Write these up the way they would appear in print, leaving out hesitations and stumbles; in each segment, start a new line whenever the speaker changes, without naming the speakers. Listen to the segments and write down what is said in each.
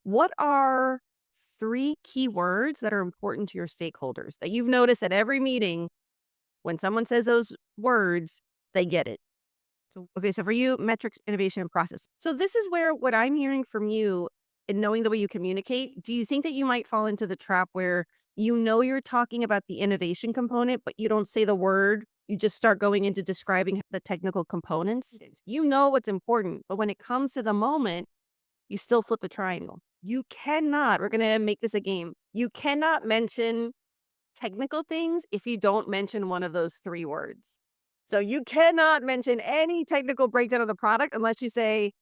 What are three key words that are important to your stakeholders that you've noticed at every meeting when someone says those words, they get it? So, okay, so for you, metrics, innovation, and process. So this is where what I'm hearing from you and knowing the way you communicate, do you think that you might fall into the trap where you know you're talking about the innovation component, but you don't say the word? You just start going into describing the technical components. You know what's important, but when it comes to the moment, you still flip the triangle. You cannot, we're going to make this a game. You cannot mention technical things if you don't mention one of those three words. So you cannot mention any technical breakdown of the product unless you say,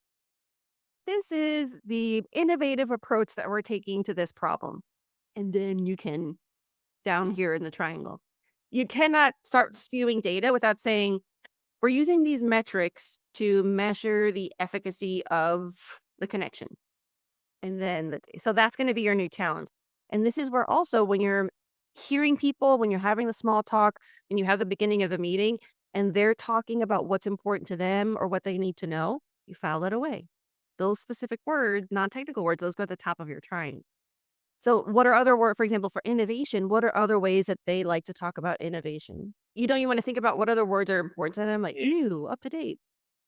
this is the innovative approach that we're taking to this problem. And then you can down here in the triangle. You cannot start spewing data without saying, we're using these metrics to measure the efficacy of the connection. And then, so that's going to be your new challenge. And this is where also when you're hearing people, when you're having the small talk, and you have the beginning of the meeting, and they're talking about what's important to them or what they need to know, you file that away. Those specific words, non-technical words, those go at the top of your triangle. So what are other words, for example, for innovation, what are other ways that they like to talk about innovation? You want to think about what other words are important to them, like new, up to date.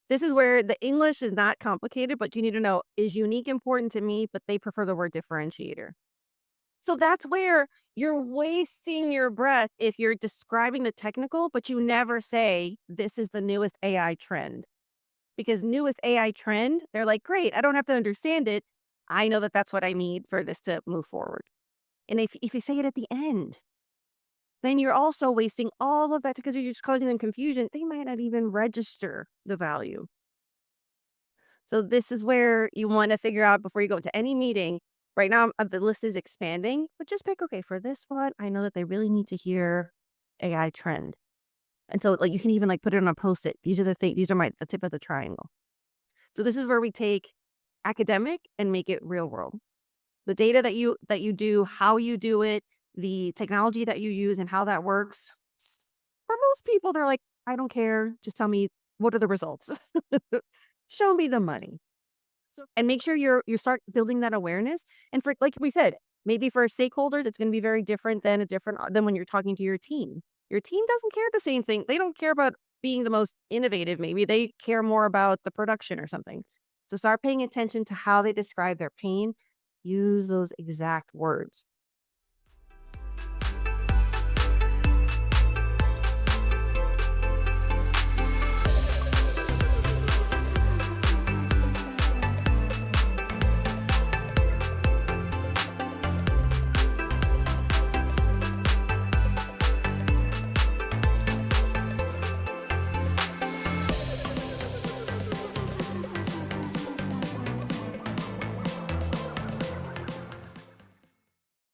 This is where the English is not complicated, but you need to know, is unique important to me, but they prefer the word differentiator. So that's where you're wasting your breath if you're describing the technical, but you never say, this is the newest AI trend. Because newest AI trend, they're like, great, I don't have to understand it. I know that that's what I need for this to move forward. And if you say it at the end, then you're also wasting all of that because you're just causing them confusion. They might not even register the value. So this is where you want to figure out before you go into any meeting. Right now, the list is expanding, but just pick, okay, for this one, I know that they really need to hear AI trend. And so like you can even like put it on a post-it. These are the things, these are the tip of the triangle. So this is where we take academic and make it real world. The data that you do, how you do it, the technology that you use and how that works. For most people, they're like, I don't care. Just tell me what are the results. Show me the money. So, and make sure you start building that awareness. And for like we said, maybe for stakeholders, it's going to be very different than when you're talking to your team. Your team doesn't care the same thing. They don't care about being the most innovative. Maybe they care more about the production or something. So start paying attention to how they describe their pain. Use those exact words.